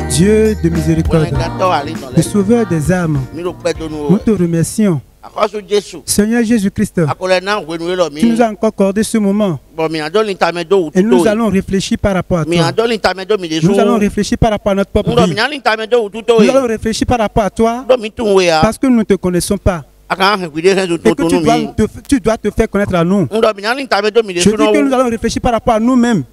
Dieu de miséricorde, le sauveur des âmes, nous te remercions. Seigneur Jésus-Christ, tu nous as encore accordé ce moment et nous allons réfléchir par rapport à toi. Nous allons réfléchir par rapport à notre propre vie. Nous allons réfléchir par rapport à toi parce que nous ne te connaissons pas. Et que tu dois te faire connaître à nous. Je dis que nous allons réfléchir par rapport à nous-mêmes.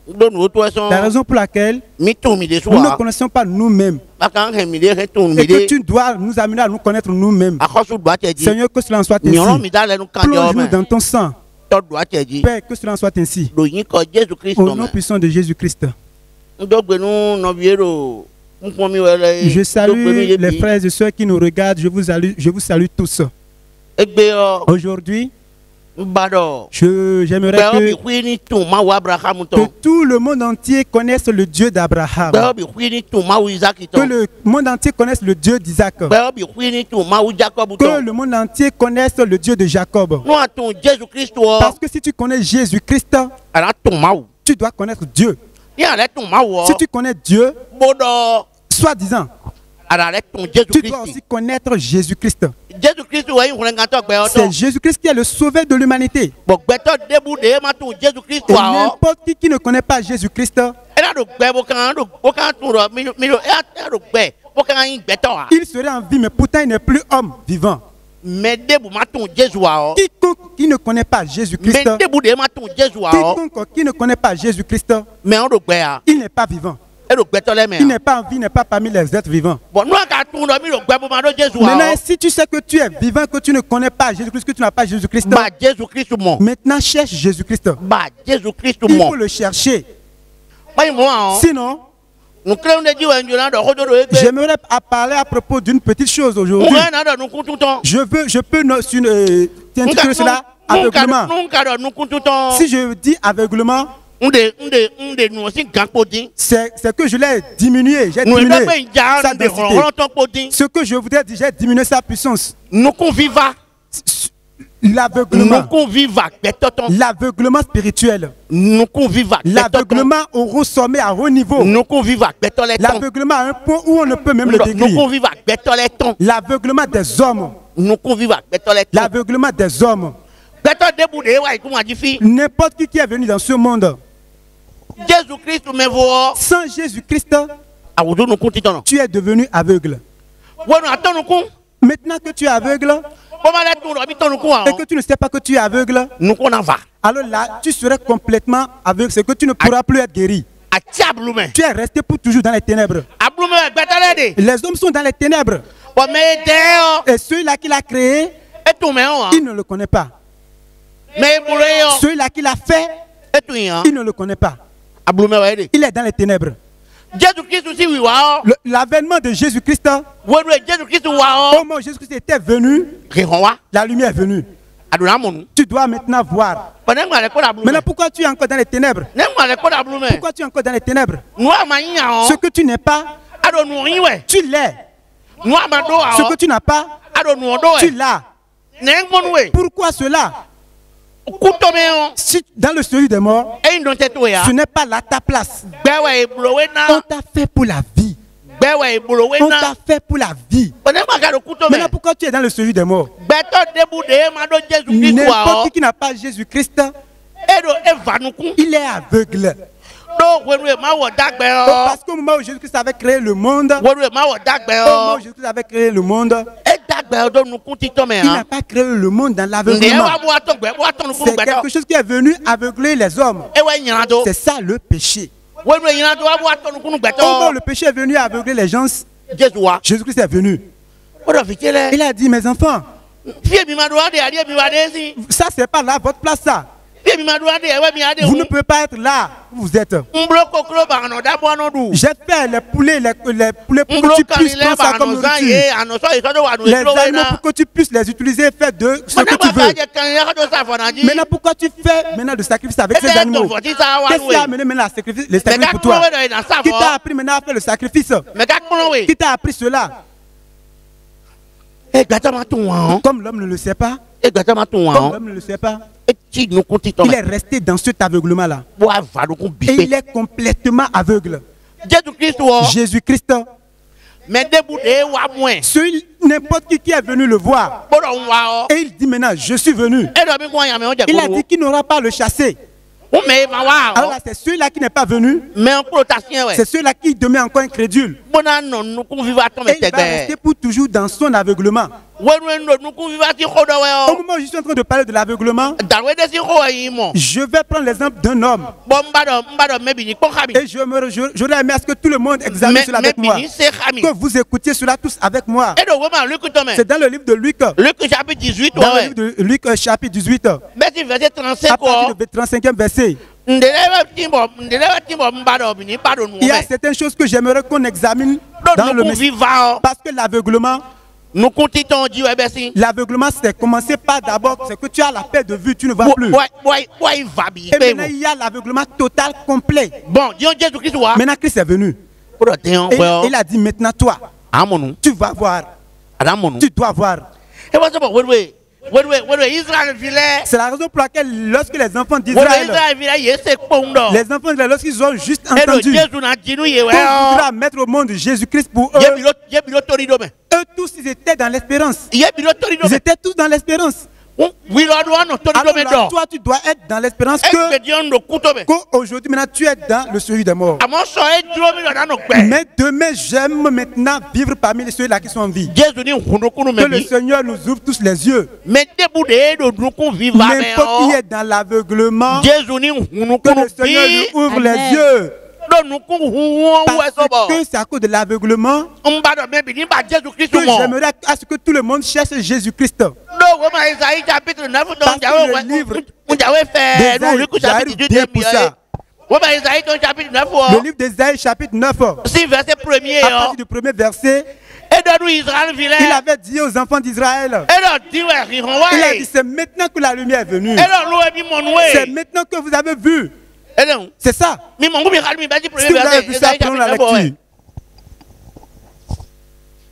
La raison pour laquelle nous ne connaissons pas nous-mêmes. Et que tu dois nous amener à nous connaître nous-mêmes. Seigneur, que cela en soit ainsi. Plonge-nous dans ton sang. Père, que cela en soit ainsi. Au nom puissant de Jésus-Christ. Je salue les frères et sœurs qui nous regardent. Je vous salue tous. Aujourd'hui, j'aimerais que tout le monde entier connaisse le Dieu d'Abraham. Que le monde entier connaisse le Dieu d'Isaac. Que le monde entier connaisse le Dieu de Jacob. Parce que si tu connais Jésus-Christ, tu dois connaître Dieu. Si tu connais Dieu, soi-disant, tu dois aussi connaître Jésus-Christ. C'est Jésus-Christ qui est le sauveur de l'humanité. Et n'importe qui ne connaît pas Jésus-Christ, il serait en vie, mais pourtant il n'est plus homme vivant. Quiconque qui ne connaît pas Jésus-Christ, quiconque qui ne connaît pas Jésus-Christ, il n'est pas vivant. Il n'est pas en vie, il n'est pas parmi les êtres vivants. Maintenant, si tu sais que tu es vivant, que tu ne connais pas Jésus-Christ, que tu n'as pas Jésus-Christ, maintenant cherche Jésus-Christ. Il faut le chercher. Sinon, j'aimerais parler à propos d'une petite chose aujourd'hui. Je peux t'intituler cela aveuglement. Si je dis aveuglement, c'est que je l'ai diminué. J'ai diminué sa densité. Ce que je voudrais dire, j'ai diminué sa puissance. L'aveuglement spirituel. L'aveuglement au sommet, à haut niveau. L'aveuglement à un point où on ne peut même le décrire. L'aveuglement des hommes. L'aveuglement des hommes. N'importe qui est venu dans ce monde sans Jésus-Christ, tu es devenu aveugle. Maintenant que tu es aveugle et que tu ne sais pas que tu es aveugle, alors là, tu serais complètement aveugle. C'est que tu ne pourras plus être guéri. Tu es resté pour toujours dans les ténèbres. Les hommes sont dans les ténèbres. Et celui-là qui l'a créé, il ne le connaît pas. Celui-là qui l'a fait, il ne le connaît pas. Il est dans les ténèbres. L'avènement de Jésus-Christ, au moment où Jésus-Christ était venu, la lumière est venue. Tu dois maintenant voir. Maintenant, pourquoi tu es encore dans les ténèbres? Pourquoi tu es encore dans les ténèbres? Ce que tu n'es pas, tu l'es. Ce que tu n'as pas, tu l'as. Pourquoi cela? Si dans le seuil des morts, ce n'est pas là ta place. On t'a fait pour la vie. On t'a fait pour la vie. Maintenant, pourquoi tu es dans le seuil des morts? N'importe qui n'a pas Jésus-Christ, il est aveugle. Parce qu'au moment où Jésus-Christ avait créé le monde, il n'a pas créé le monde dans l'aveuglement. C'est quelque chose qui est venu aveugler les hommes. C'est ça le péché. Au moment où le péché est venu aveugler les gens, Jésus-Christ est venu. Il a dit, mes enfants, ça c'est pas là votre place ça. Vous ne pouvez pas être là où vous êtes. J'ai fait les poulets pour que tu puisses prendre ça comme nourriture. Les animaux pour que tu puisses les utiliser et faire de ce que tu veux. Maintenant, pourquoi tu fais maintenant de sacrifice avec ces animaux? Qu'est-ce qui a amené maintenant les sacrifices pour toi? Qui t'a appris maintenant à faire le sacrifice? Qui t'a appris cela? Comme l'homme ne le sait pas. Comme l'homme ne le sait pas. Il est resté dans cet aveuglement-là. Et il est complètement aveugle. Jésus-Christ. N'importe qui est venu le voir. Et il dit maintenant, je suis venu. Il a dit qu'il n'aura pas le chasser. Alors là, c'est celui-là qui n'est pas venu. C'est celui-là qui demeure encore incrédule. Et il va rester pour toujours dans son aveuglement. Au moment où je suis en train de parler de l'aveuglement, je vais prendre l'exemple d'un homme. Et j'aurais aimé à ce que tout le monde examine cela avec moi. Que vous écoutiez cela tous avec moi. C'est dans le livre de Luc. Dans le livre de Luc chapitre 18. À partir du 35e verset. Il y a certaines choses que j'aimerais qu'on examine dans le message. Parce que l'aveuglement, c'est commencer par d'abord, c'est que tu as la perte de vue, tu ne vois plus. Et maintenant, il y a l'aveuglement total, complet. Maintenant, Christ est venu. Et il a dit, maintenant, toi, tu vas voir. Tu dois voir. C'est la raison pour laquelle lorsque les enfants d'Israël, lorsqu'ils ont juste entendu qu'on voudra mettre au monde Jésus-Christ pour eux, eux tous ils étaient dans l'espérance. Ils étaient tous dans l'espérance. Alors toi tu dois être dans l'espérance qu'aujourd'hui maintenant tu es dans le seuil des morts. Mais demain j'aime maintenant vivre parmi ceux-là qui sont en vie. Que le Seigneur nous ouvre tous les yeux. N'importe qui est dans l'aveuglement, que le Seigneur nous ouvre les yeux. Parce que c'est à cause de l'aveuglement que j'aimerais à ce que tout le monde cherche Jésus-Christ. Parce que le livre d'Ésaïe, j'arrive bien pour ça. Le livre d'Ésaïe chapitre 9, à partir du premier verset, il avait dit aux enfants d'Israël, il a dit c'est maintenant que la lumière est venue. C'est maintenant que vous avez vu. C'est ça. Si vous avez vu ça, prenons la lecture.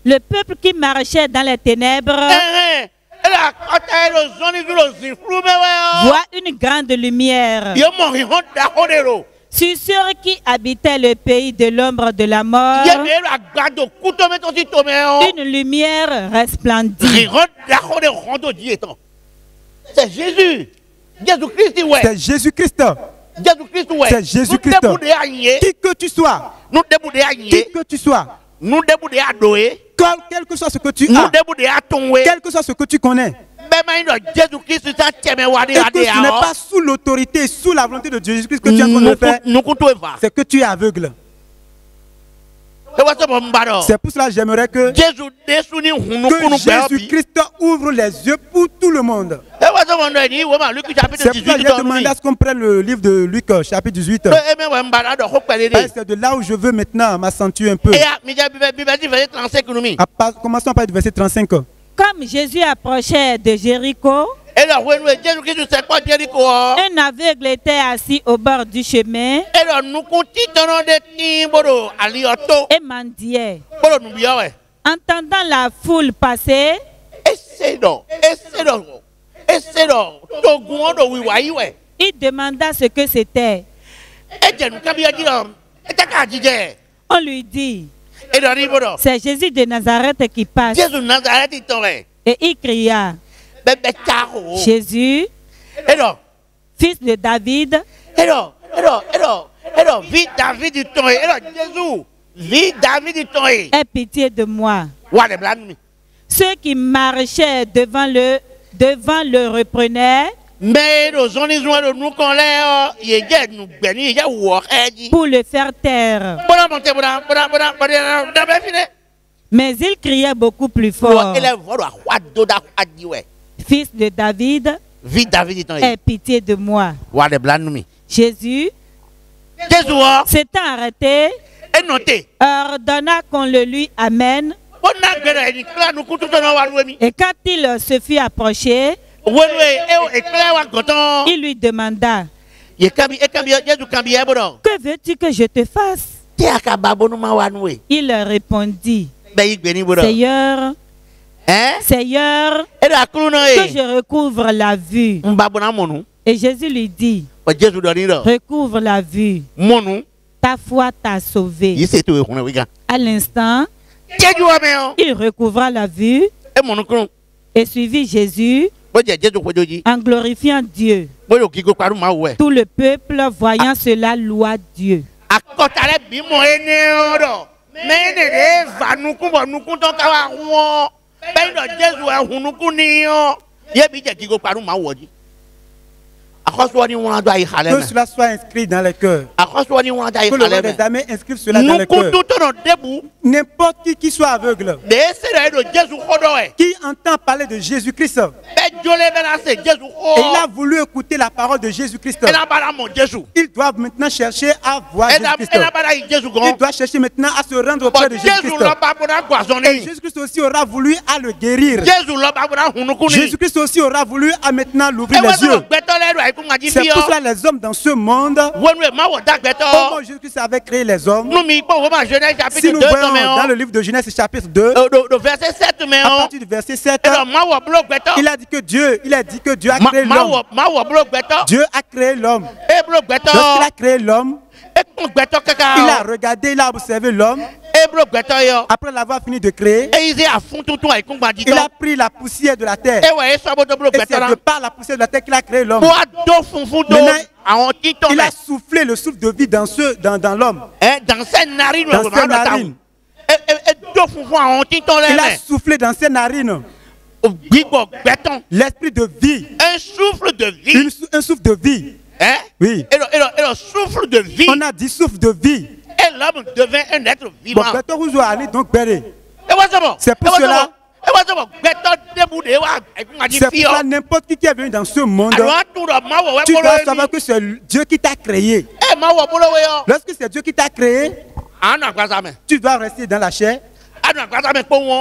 Le peuple qui marchait dans les ténèbres voit une grande lumière. Sur ceux qui habitaient le pays de l'ombre de la mort, une lumière resplendit. C'est Jésus. C'est Jésus-Christ. C'est Jésus-Christ. Qui que tu sois, quel que soit ce que tu as, quel que soit ce que tu connais, et que ce n'est pas sous l'autorité, sous la volonté de Jésus-Christ que tu es en train de le faire, c'est que tu es aveugle. C'est pour cela que j'aimerais que Jésus-Christ ouvre les yeux pour tout le monde. C'est pour ça que j'ai demandé à ce qu'on prenne le livre de Luc chapitre 18. C'est de là où je veux maintenant m'accentuer un peu. Commençons par le verset 35. Comme Jésus approchait de Jéricho, un aveugle était assis au bord du chemin et mendiait. Entendant la foule passer, il demanda ce que c'était. On lui dit, c'est Jésus de Nazareth qui passe. Et il cria, Jésus, fils de David, aie pitié de moi. Ceux qui marchaient devant le reprenaient pour le faire taire. Mais il criait beaucoup plus fort, Fils de David, aie pitié de moi. Jésus s'étant arrêté, ordonna qu'on le lui amène. Et quand il se fut approché, il lui demanda: que veux-tu que je te fasse? Il répondit: Seigneur, que je recouvre la vue. Et Jésus lui dit: recouvre la vue. Ta foi t'a sauvé. À l'instant, il recouvra la vue et suivit Jésus en glorifiant Dieu. Tout le peuple, voyant cela, loua Dieu. Que cela soit inscrit dans les cœurs. Que le roi des armées inscrive cela dans les cœurs. N'importe qui soit aveugle, qui entend parler de Jésus-Christ, et il a voulu écouter la parole de Jésus-Christ, ils doivent maintenant chercher à voir Jésus-Christ. Ils doivent chercher maintenant à se rendre auprès de Jésus-Christ. Et Jésus-Christ aussi aura voulu à le guérir. Jésus-Christ aussi aura voulu à maintenant l'ouvrir les yeux. C'est pour cela les hommes dans ce monde, comment Jésus-Christ avait créé les hommes. Si nous voyons dans le livre de Genèse chapitre 2, à partir du verset 7, il a dit que Dieu a créé l'homme. Dieu a créé l'homme. Lorsqu'il a créé l'homme, il a regardé, il a observé l'homme. Après l'avoir fini de créer, il a pris la poussière de la terre. Et c'est de par la poussière de la terre qu'il a créé l'homme. Maintenant, il a soufflé le souffle de vie dans l'homme. Dans ses narines. Il a soufflé dans ses narines l'esprit de vie. Un souffle de vie. Un souffle de vie. Oui. Et le souffle de vie. On a dit souffle de vie. Et l'homme devint un être vivant. C'est pour cela. N'importe qui est venu dans ce monde, tu dois savoir que c'est Dieu qui t'a créé. Lorsque c'est Dieu qui t'a créé, tu dois rester dans la chair.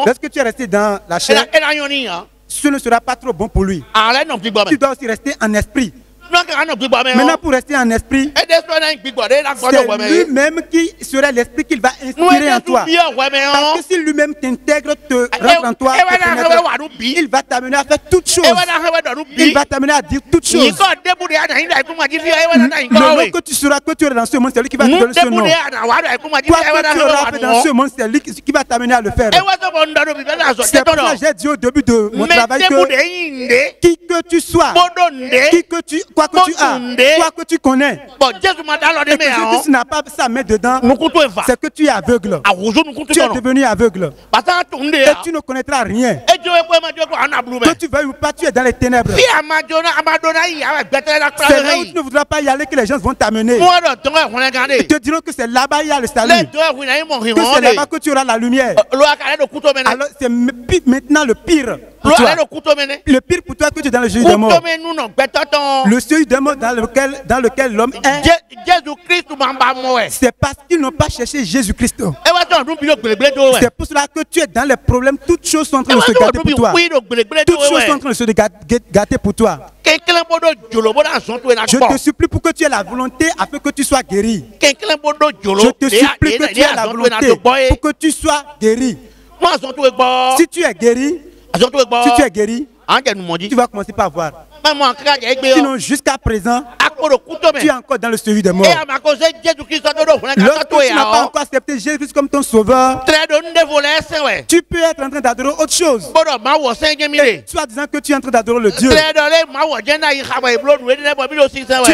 Lorsque tu es resté dans la chair, ce ne sera pas trop bon pour lui. Tu dois aussi rester en esprit. Maintenant, pour rester en esprit, c'est lui-même qui serait l'esprit qu'il va inspirer en toi. Parce que si lui-même t'intègre, te rentre en toi, il va t'amener à faire toutes choses. Il va t'amener à dire toutes choses. Le nom que tu seras, que tu auras dans ce monde, c'est lui qui va te donner ce nom. Quoi que tu auras fait dans ce monde, c'est lui qui va t'amener à le faire. C'est pour ça que j'ai dit au début de mon travail que qui que tu sois, quoi que tu as, quoi que tu connais, et que Jésus n'a pas sa main dedans, c'est que tu es aveugle. Tu es devenu aveugle. Et tu ne connaîtras rien. Que tu veuilles ou pas, tu es dans les ténèbres. C'est là où tu ne voudras pas y aller que les gens vont t'amener. Ils te diront que c'est là-bas il y a le salut. Que c'est là-bas que tu auras la lumière. Alors c'est maintenant le pire. Pour toi. Le pire pour toi que tu es dans le jeu de mort. Le seuil de mort dans lequel l'homme est. C'est parce qu'ils n'ont pas cherché Jésus-Christ. C'est pour cela que tu es dans les problèmes. Toutes choses sont en train de se gâter pour toi. Toutes choses sont en train de se gâter pour toi. Je te supplie pour que tu aies la volonté afin que tu sois guéri. Je te supplie que tu aies la volonté pour que tu sois guéri. Si tu es guéri, tu vas commencer par voir. Sinon, jusqu'à présent, tu es encore dans le seuil des morts. Lorsque tu n'as pas encore accepté Jésus comme ton sauveur, tu peux être en train d'adorer autre chose. Et tu as disant que tu es en train d'adorer le Dieu. Tu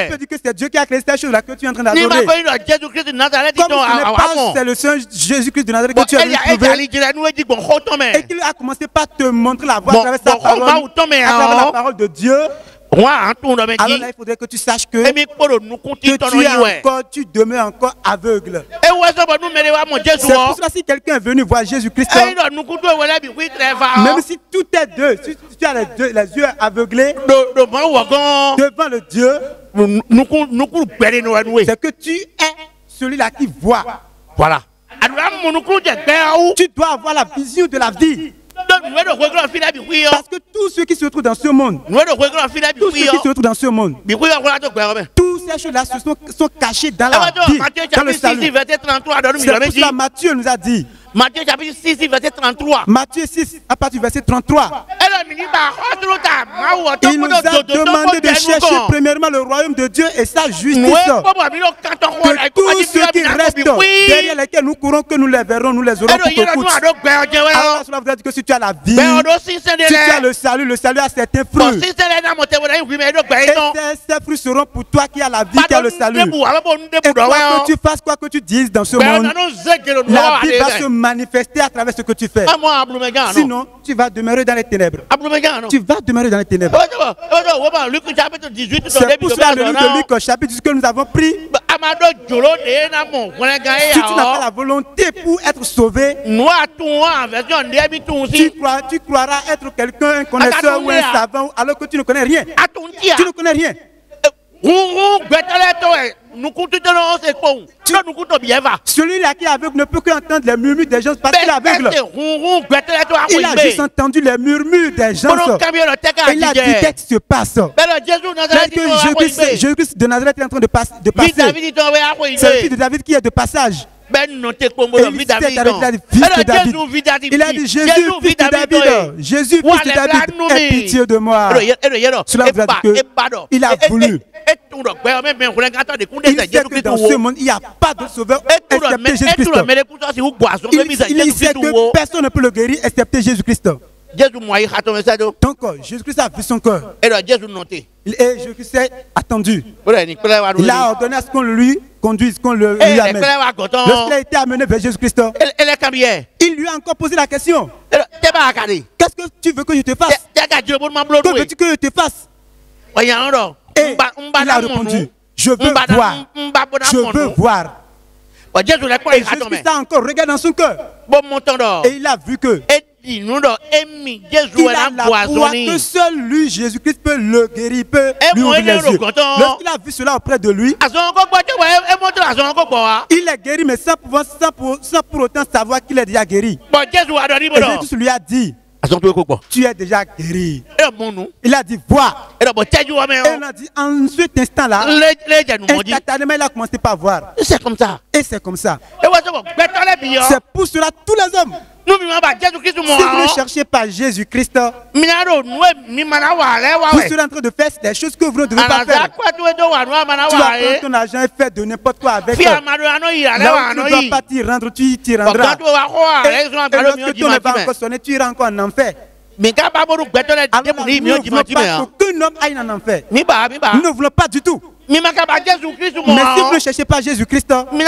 peux dire que c'est Dieu qui a créé cette chose-là que tu es en train d'adorer. Comme tu n'es pas, c'est le Saint Jésus-Christ de Nazareth que tu as venu trouver. Et qu'il a commencé par te montrer la voie à travers sa parole, à travers la parole de Dieu. Alors là, il faudrait que tu saches que tu demeures encore aveugle. C'est pour cela si quelqu'un est venu voir Jésus-Christ, même si tout est deux, si tu as les yeux aveuglés devant le Dieu, c'est que tu es celui-là qui voit. Voilà. Tu dois avoir la vision de la vie. Parce que tous ceux qui se trouvent dans ce monde, tous ces choses-là sont cachés dans la vie, dans le salut. C'est pour cela Matthieu nous a dit. Matthieu chapitre 6, verset 33. Matthieu 6, à partir du verset 33. Il nous a demandé de chercher premièrement le royaume de Dieu et sa justice. Que tous ceux qui restent derrière lesquels nous courons, que nous les verrons, nous les aurons pour écoute. Alors cela veut dire que si tu as la vie, si tu as le salut a certains fruits. Et ces fruits seront pour toi qui as la vie, qui a le salut. Et quoi que tu fasses, quoi que tu dises dans ce monde, la vie va se manifester à travers ce que tu fais. Sinon, tu vas demeurer dans les ténèbres. Tu vas demeurer dans les ténèbres. C'est pour cela le livre de Luc, chapitre 10 que nous avons pris. Si tu n'as pas la volonté pour être sauvé, tu croiras être quelqu'un, un connaisseur ou un savant, alors que tu ne connais rien. Tu ne connais rien. Celui-là qui est aveugle ne peut qu'entendre les murmures des gens parce qu'il est aveugle. Il a juste entendu les murmures des gens. Et il a dit qu'est-ce qui se passe. Jésus-Christ de Nazareth est en train de passer. C'est le fils de David qui est de passage. Il a dit Jésus, fils de David, Jésus, fils de David, aie pitié de moi. Cela veut dire qu'il a voulu. Il sait que dans ce monde, il n'y a pas de sauveur excepté Jésus-Christ. Il sait que personne ne peut le guérir excepté Jésus-Christ. Donc, Jésus-Christ a vu son cœur. Et Jésus-Christ a attendu. Il a ordonné à ce qu'on lui conduise, qu'on lui amène. Lorsqu'il a été amené vers Jésus-Christ, il lui a encore posé la question. Qu'est-ce que tu veux que je te fasse? Que veux-tu que je te fasse? Et il a répondu, je veux voir. Je veux voir. Et Jésus-Christ a encore regardé dans son cœur. Et il a vu que il a la foi que seul lui, Jésus-Christ, peut le guérir, peut lui ouvrir les yeux. Lorsqu'il a vu cela auprès de lui, il est guéri, mais sans pour autant savoir qu'il est déjà guéri. Et Jésus lui a dit, tu es déjà guéri. Il a dit, vois. Et il a dit, en cet instant-là, instantanément, il a commencé par voir. C'est comme ça. Et c'est comme ça. C'est pour cela tous les hommes. Si vous ne cherchez pas Jésus-Christ, vous serez en train de faire des choses que vous ne devez pas faire. Tu vas prendre ton argent et faire de n'importe quoi avec. Là où tu ne dois pas t'y rendre, tu t'y rendras. Et lorsque ton ne va encore sonner, tu iras encore en enfer. Alors, nous ne voulons pas qu'aucun homme aille en enfer. Nous ne voulons pas du tout. Mais si vous ne cherchez pas Jésus-Christ, vous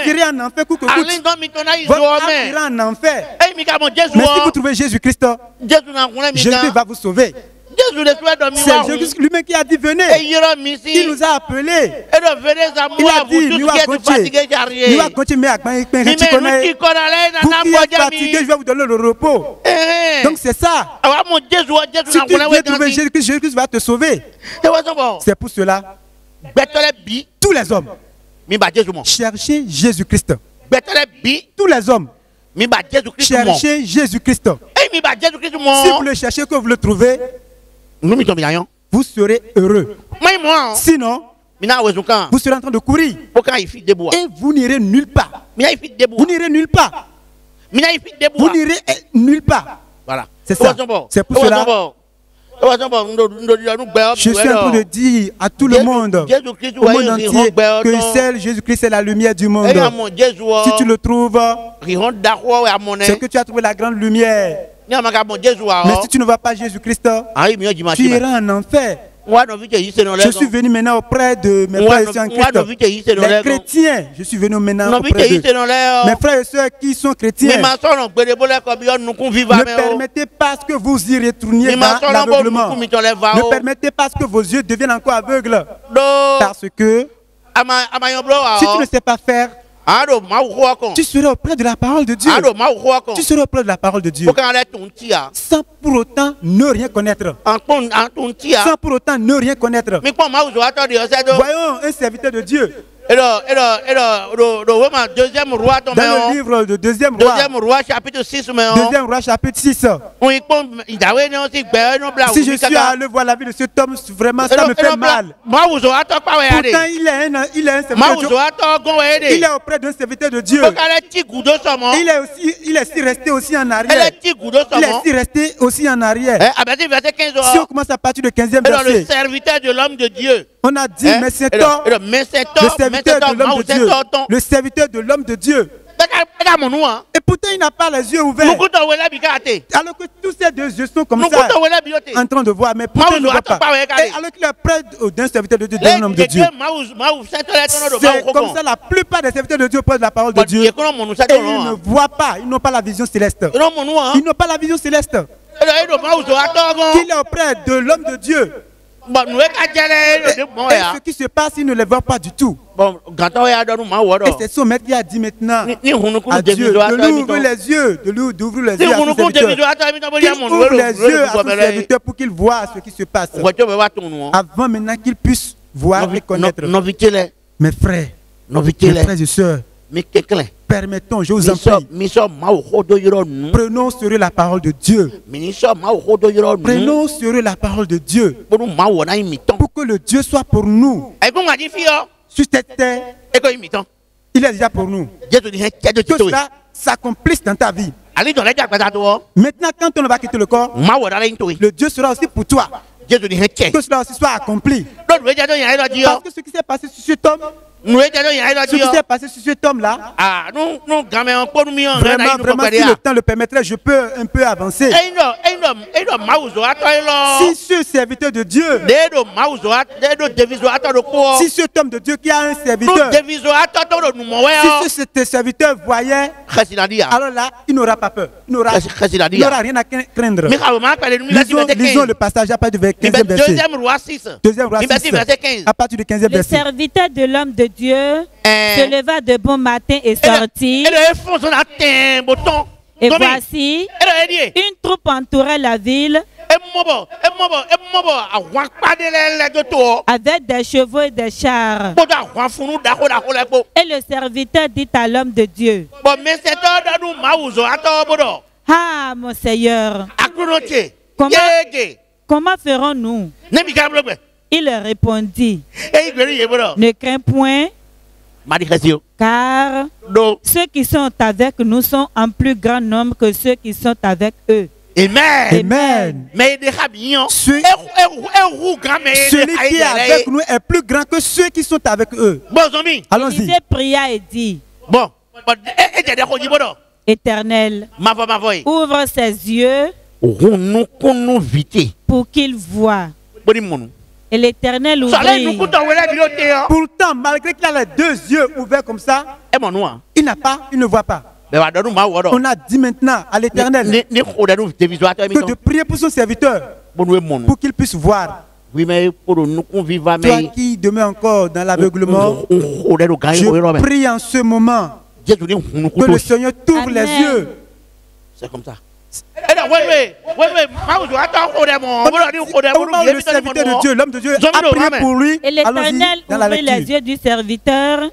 irez en enfer coup que coûte. Votre âme ira en enfer. Mais si vous trouvez Jésus-Christ, Jésus va vous sauver. C'est Jésus lui-même qui a dit venez. Il nous a appelés. Il a dit nous a continué tu connais. Vous qui êtes fatigués, je vais vous donner le repos. Donc c'est ça. Si tu viens trouver Jésus-Christ, Jésus-Christ va te sauver. C'est pour cela. Tous les hommes, cherchez Jésus-Christ. Tous les hommes, cherchez Jésus-Christ. Si vous le cherchez, que vous le trouvez, vous serez heureux. Sinon, vous serez en train de courir et vous n'irez nulle part. Vous n'irez nulle part. Vous n'irez nulle part. Voilà. C'est ça. C'est pour cela. Je suis en train de dire à tout le monde, au monde entier, que seul Jésus-Christ est la lumière du monde. Si tu le trouves, c'est que tu as trouvé la grande lumière. Mais si tu ne vois pas Jésus-Christ, tu iras en enfer. Je suis venu maintenant auprès de mes frères et sœurs en Christ. Les chrétiens, je suis venu maintenant auprès d'eux. Mes frères et sœurs qui sont chrétiens, ne permettez pas que vous y retourniez dans l'aveuglement. Ne permettez pas que vos yeux deviennent encore aveugles. Parce que si tu ne sais pas faire, tu serais auprès de la parole de Dieu. Tu serais auprès de la parole de Dieu. Sans pour autant ne rien connaître. Sans pour autant ne rien connaître. Voyons un serviteur de Dieu. Dans le livre de Deuxième Roi, chapitre 6. Si je suis allé voir la vie de cet homme, vraiment ça me fait mal. Pourtant, il est un serviteur de Dieu. Il est auprès d'un serviteur de Dieu. Il est resté aussi en arrière. Si on commence à partir du 15e verset. Le serviteur de l'homme de Dieu. On a dit, mais c'est toi, le serviteur de l'homme de Dieu. Le serviteur de l'homme de Dieu. Et pourtant, il n'a pas les yeux ouverts. Alors que tous ces deux yeux sont comme ça, en train de voir, mais pourtant, il ne voit pas. Et alors qu'il est près d'un serviteur de Dieu, d'un homme de Dieu. C'est comme ça, la plupart des serviteurs de Dieu prennent la parole de Dieu. Et ils ne voient pas, ils n'ont pas la vision céleste. Ils n'ont pas la vision céleste. Qu'il est auprès de l'homme de Dieu. Et ce qui se passe, il ne les voit pas du tout. Et c'est son maître qui a dit maintenant à Dieu de lui ouvrir les yeux, d'ouvrir les yeux à son serviteur. Qu'il ouvre les yeux à son serviteur pour qu'il voit ce qui se passe. Avant maintenant qu'il puisse voir et connaître. Mes frères et sœurs, permettons, je vous en prie, prenons sur la parole de Dieu. Prenons sur la parole de Dieu pour que le Dieu soit pour nous. Sur cette terre, il est déjà pour nous. Que cela s'accomplisse dans ta vie. Maintenant, quand on va quitter le corps, le Dieu sera aussi pour toi. Que cela aussi soit accompli. Parce que ce qui s'est passé sur cet homme, ce qui s'est passé sur cet homme-là, vraiment, si le temps le permettrait, je peux un peu avancer. Si ce serviteur de Dieu, si cet homme de Dieu qui a un serviteur, si ce serviteur voyait, alors là, il n'aura pas peur. Il n'aura rien à craindre. Lisons le passage à partir du 15e verset. Deuxième roi 6, à partir du 15e verset. Le serviteur de l'homme de Dieu se leva de bon matin et sortit. Et voici, une troupe entourait la ville avec des chevaux et des chars. Et le serviteur dit à l'homme de Dieu: Ah, mon Seigneur, comment ferons-nous? Il leur répondit: Ne crains point, car ceux qui sont avec nous sont en plus grand nombre que ceux qui sont avec eux. Amen. Celui qui est avec nous est plus grand que ceux qui sont avec eux. Allons-y. Il pria et dit: Éternel, ouvre ses yeux pour qu'il voie. Et l'Éternel ouvrit. Pourtant, malgré qu'il a les deux yeux ouverts comme ça, il ne voit pas. On a dit maintenant à l'Éternel que de prier pour son serviteur pour qu'il puisse voir. Toi qui demeures encore dans l'aveuglement, je prie en ce moment que le Seigneur t'ouvre les yeux. C'est comme ça. Le serviteur de Dieu, l'homme de Dieu, a prié pour lui. Et l'Éternel ouvrit les yeux du serviteur,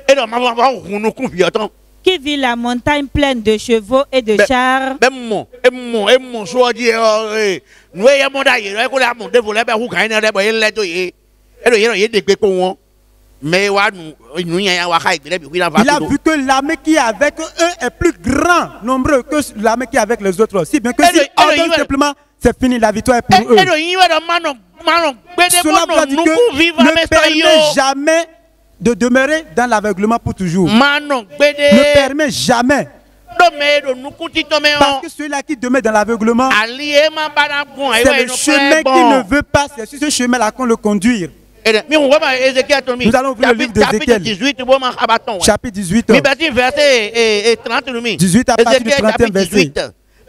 qui vit la montagne pleine de chevaux et de chars. Il a vu que l'armée qui est avec eux est plus grand nombre que l'armée qui est avec les autres. Si bien que si ordonne simplement, c'est fini, la victoire est pour eux. Cela veut dire que ne permet jamais de demeurer dans l'aveuglement pour toujours. Ne permet jamais Parce que celui-là qui demeure dans l'aveuglement, c'est le chemin qu'il ne veut pas. C'est sur ce chemin-là qu'on le conduire. Nous allons ouvrir le livre d'Ézéchiel, chapitre 18, 18 à partir du 30e verset.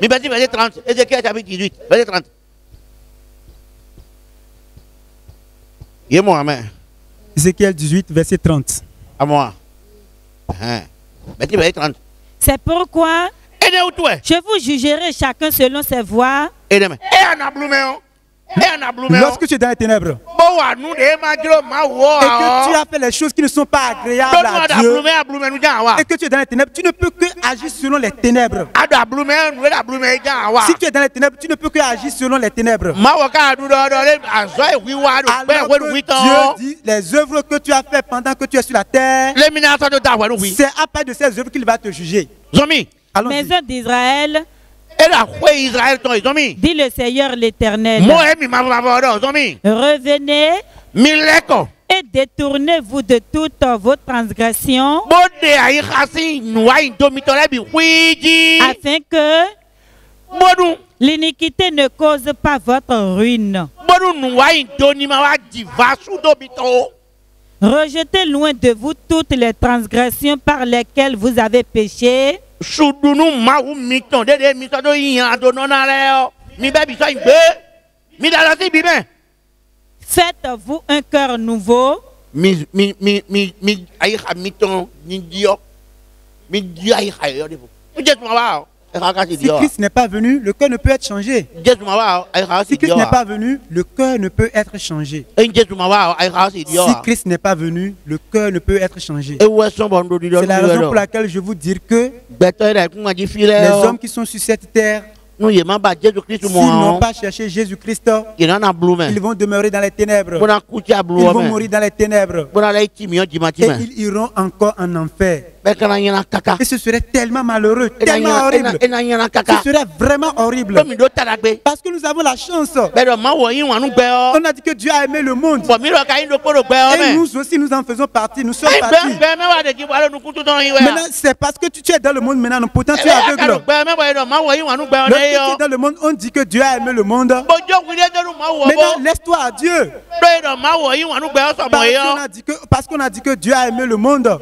Verset 30, Ézéchiel chapitre 18, verset 30. Ézéchiel 18, verset 30. À moi. Verset 30. C'est pourquoi je vous jugerai chacun selon ses voies. Lorsque tu es dans les ténèbres et que tu as fait les choses qui ne sont pas agréables à Dieu et que tu es dans les ténèbres, tu ne peux que agir selon les ténèbres. Si tu es dans les ténèbres, tu ne peux que agir selon les ténèbres. Alors que Dieu dit les œuvres que tu as fait pendant que tu es sur la terre, c'est à part de ces œuvres qu'il va te juger. Maison d'Israël, dit le Seigneur l'Éternel, revenez et détournez-vous de toutes vos transgressions afin que l'iniquité ne cause pas votre ruine. Rejetez loin de vous toutes les transgressions par lesquelles vous avez péché. Faites-vous un cœur nouveau. Si Christ n'est pas venu, le cœur ne peut être changé. Si Christ n'est pas venu, le cœur ne peut être changé. Si Christ n'est pas venu, le cœur ne peut être changé. C'est la raison pour laquelle je vous dire que les hommes qui sont sur cette terre, s'ils n'ont pas cherché Jésus-Christ, ils vont demeurer dans les ténèbres. Ils vont mourir dans les ténèbres. Et ils iront encore en enfer. Et ce serait tellement malheureux, tellement horrible. Ce serait vraiment horrible. Parce que nous avons la chance. On a dit que Dieu a aimé le monde. Et nous aussi, nous en faisons partie. Nous sommes partis. Maintenant, c'est parce que tu es dans le monde maintenant. Pourtant, tu es aveugle. Lorsque tu es dans le monde, on dit que Dieu a aimé le monde. Maintenant, laisse-toi à Dieu. Parce qu'on a dit que Dieu a aimé le monde.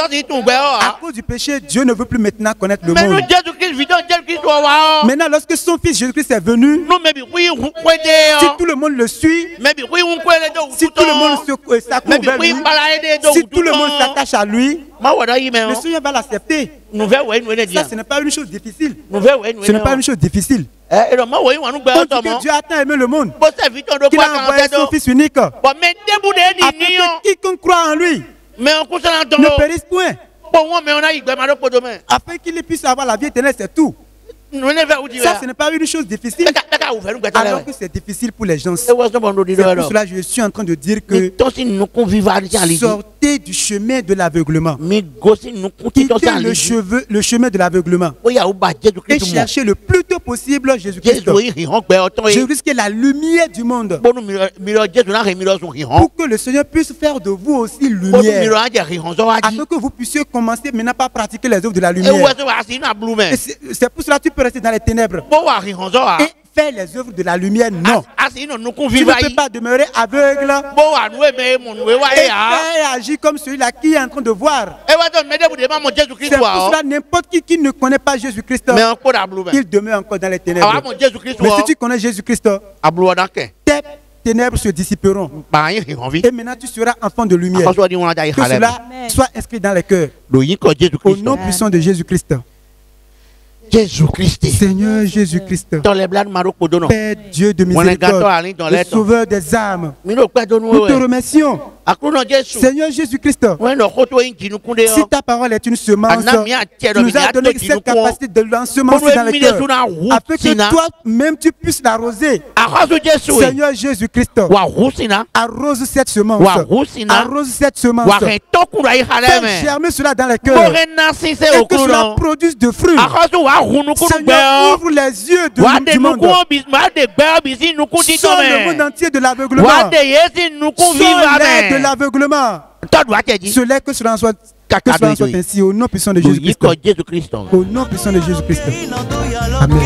À cause du péché, Dieu ne veut plus maintenant connaître le monde. Maintenant, lorsque son fils Jésus-Christ est venu, si tout le monde le suit, si tout le monde s'accourt vers lui, si tout le monde s'attache à lui, le Seigneur va l'accepter. Ça, ce n'est pas une chose difficile. Ce n'est pas une chose difficile. On dit que Dieu a tant aimé le monde qu'il a envoyé son fils unique afin que quiconque croit en lui ne périsse point, afin qu'il puisse avoir la vie éternelle, c'est tout. Ça, ce n'est pas une chose difficile. Alors que c'est difficile pour les gens. C'est pour cela que je suis en train de dire que sortez du chemin de l'aveuglement. Quittez le chemin de l'aveuglement. Et cherchez le plus tôt possible Jésus-Christ. Jésus-Christ qui est la lumière du monde. Pour que le Seigneur puisse faire de vous aussi lumière. Afin que vous puissiez commencer maintenant par pratiquer les œuvres de la lumière. C'est pour cela que tu peux rester dans les ténèbres et faire les œuvres de la lumière. Non. Tu ne peux pas demeurer aveugle et agir comme celui-là qui est en train de voir. C'est pour cela n'importe qui ne connaît pas Jésus-Christ, il demeure encore dans les ténèbres. Mais si tu connais Jésus-Christ, tes ténèbres se dissiperont. Et maintenant tu seras enfant de lumière. Que cela soit inscrit dans les cœurs. Au nom puissant de Jésus-Christ. Jésus-Christ. Seigneur Jésus-Christ, Père Dieu de miséricorde, le sauveur des âmes, nous te remercions. Seigneur Jésus-Christ, si ta parole est une semence, tu nous as donné cette capacité de l'ensemencer dans le cœur, afin que toi-même tu puisses l'arroser. Seigneur Jésus-Christ, arrose cette semence, arrose cette semence, fais germer cela dans le cœur, et que cela produise de fruits. Seigneur, ouvre les yeux du monde. Sors le monde entier de l'aveuglement. Sors l'air de l'aveuglement. Cela que cela soit Que cela soit ainsi au nom puissant de Jésus-Christ. Au nom puissant de Jésus-Christ. Amen.